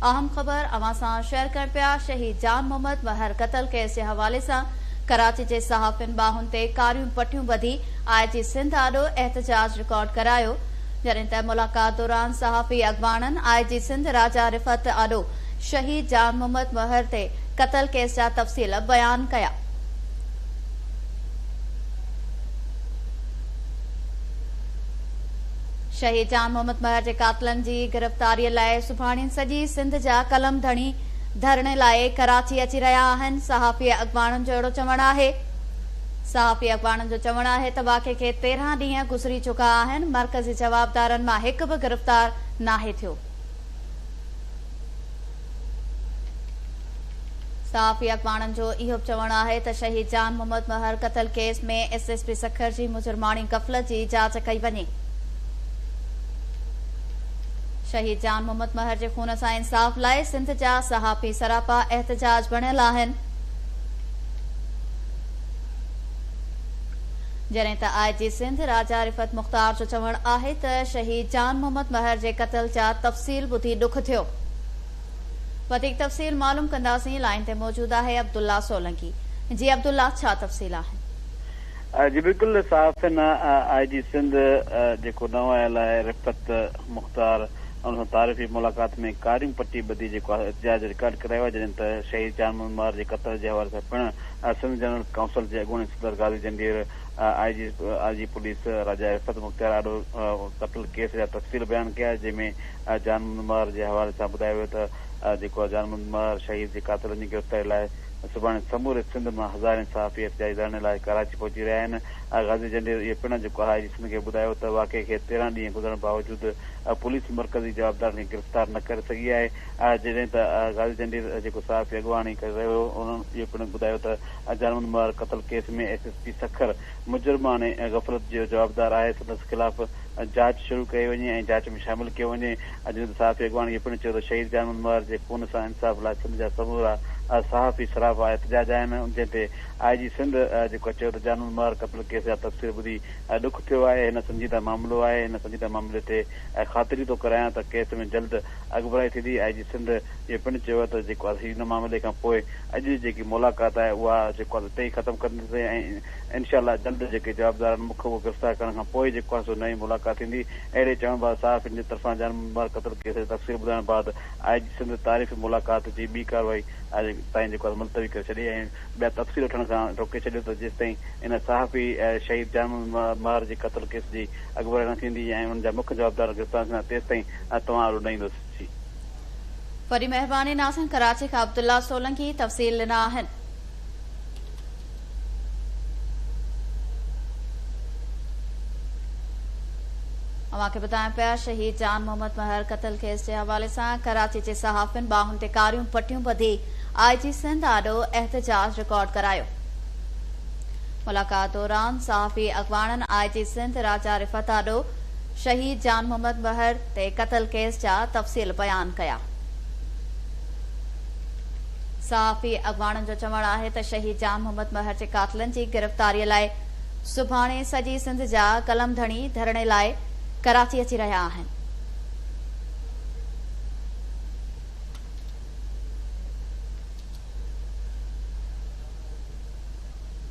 अहम ख़बर अवां सां शेयर करण पिया। शहीद जान मोहम्मद महर क़त्ल केस जे हवाले सां कराची जे सहाफ़ियुनि बाहुनि ते कारियूं पटियूं ॿधी आईजी सिंध आॾो एहतजाज रिकॉर्ड करायो, जॾहिं त मुलाक़ात दौरान सहाफ़ी अॻवाननि आईजी सिंध राजा रिफ़त आॾो शहीद जान मोहम्मद महर ते क़त्ल केस जा तफ़सील बयान कया। शहीद जान मोहम्मद महर जे कातिलनि जी गिरफ़्तारीअ लाइ सुभाणे सॼी सिंध जा कलम धणी धरणे लाइ कराची अची रहिया आहिनि। सहाफ़ी अॻवाननि जो अहिड़ो चवणु आहे त वाक़े खे 13 ॾींहं गुज़री चुका आहिनि। मरकज़ी जवाबदारनि मां हिकु बि गिरफ़्तार नाहे थियो। सहाफ़ी अॻवाननि जो इहो बि चवणु आहे त शहीद जान मोहम्मद महर क़त्ल केस में SSP सखर जी मुजरमाणी ग़फ़लत जी जांच कई वञे। शहीद जान मोहम्मद महर जे खून सां इंसाफ़ लाइ सिंध जा सहाफ़ी सरापा एहतजाज बणियल आहिनि, जॾहिं त आईजी सिंध राजा रिफ़त मुख़्तार जो चवणु आहे त शहीद जान मोहम्मद महर जे क़त्ल जा तफ़सील ॿुधी ॾुख थियो। वधीक तफ़सील मालूम कंदासीं। लाइन ते मौजूद आहे अब्दुल्ला सोलंकी। जी अब्दुल्ला, छा तफ़सील आहिनि? जी बिल्कुल, सहाफ़िन आईजी सिंध जेको नओं आयल आहे रिफ़त मुख़्तार उन तारीफ़ी मुलाक़ात में कारियूं पट्टी ॿधी जेको आहे एहतजाज रिकॉर्ड करायो, जॾहिं त शहीद जान मोहम्मद महर जे क़त्ल जे हवाले सां पिणु सिंध जनरल काउंसिल जे अॻूणे सदर गाज़ी जंडीर आईजी पुलिस राजा रिफ़त मुख़्तार आॾो क़त्ल केस जा तफ़सील बयान कया, जंहिंमें जान मोहम्मद महर जे हवाले सां ॿुधायो वियो त जेको जान मोहम्मद महर शहीद जे कातिलनि जी गिरफ़्तारी लाइ सुभाणे समूरे सिंध मां हज़ारें सहाफ़ी एहतजाजी धरणे लाइ कराची पहुची रहिया आहिनि। गाज़ी जंडीर इहो पिणु जेको आहे आईजी सिंध खे ॿुधायो त वाक़े खे 13 ॾींहं गुज़रण बावजूदि पुलिस मरकज़ी जवाबदारनि खे गिरफ़्तार न करे सघी आहे, जॾहिं त गाज़ी जंडीर जेको सहाफ़ी अॻवानी करे रहियो उन्हनि इहो पिणु ॿुधायो त जान मोहम्मद महर क़त्ल केस में SSP सखर मुजरमाणे ग़फ़लत जो जवाबदार आहे। संदसि ख़िलाफ़ जांच शुरू कई वञे ऐं जांच में शामिल कयो वञे। जॾहिं त सहाफ़ी अॻवानी इहो पिणु चयो त शहीद जान मोहम्मद महर जे खून सां इंसाफ़ लाइ सिंध जा समूरा सहाफ़ी सरापा एहतजाज आहिनि, जंहिं ते आईजी सिंध जेको चयो त जान मोहम्मद महर क़त्ल केस जा तफ़सील ॿुधी ॾुख थियो आहे। हिन संजीदा मामिलो आहे। हिन संजीदा मामले ते ख़ातिरी थो करायां त केस में जल्द अॻुभराई थींदी। आईजी सिंध इहो पिणु चयो त जेको आहे हिन मामले खां पोइ अॼु जेकी मुलाक़ात आहे उहा जेको आहे हिते ई ख़तमु कंदी ऐं इनशाअल्लाह जल्द जेके जवाबदार मुख उहो गिरफ़्तार करण खां पोइ जेको आहे सो नई मुलाक़ात थींदी। अहिड़े चवण बाद सहाफ़ियुनि जे तरफ़ां जान मोहम्मद महर क़त्ल केस जी तफ़सील ॿुधाइण बाद आईजी सिंध तारीफ़ी मुलाक़ात जी ॿी कार्रवाई ताईं जेको आहे मुलतवी करे छॾी ऐं ॿिया तफ़सील वठण खां रोके छॾियो त जेसि ताईं इन सहाफ़ी शहीद जान मोहम्मद महर जे क़त्ल केस जी अॻुवाणी न थींदी ऐं उन जा मुख्य जवाबदार गिरफ़्तार थींदा तेसि ताईं तव्हां ॾींदुसि। वरी महिरबानी नासिन। कराची खां अब्दुल्ला सोलंकी तफ़सील ॾिना आहिनि। अवां खे ॿुधायूं पिया शहीद जान मोहम्मद महर क़त्ल केस जे हवाले सां कराची जे सहाफ़ियुनि बाहुनि ते कारियूं पटियूं ॿधी आईजी सिंध आॾो एहतजाज रिकॉर्ड करायो। मुलाक़ात दौरान सहाफ़ी अॻवाननि आईजी सिंध राजा रिफ़त आॾो शहीद जान मोहम्मद महर ते क़त्ल केस जा तफ़सील बयान कया। सहाफ़ी अॻवाननि जो चवणु आहे त शहीद जान मोहम्मद महर जे कातिलनि जी गिरफ़्तारीअ लाइ सुभाणे सॼी सिंध जा कलम धणी धरणे लाइ कराची अची रहिया आहिनि।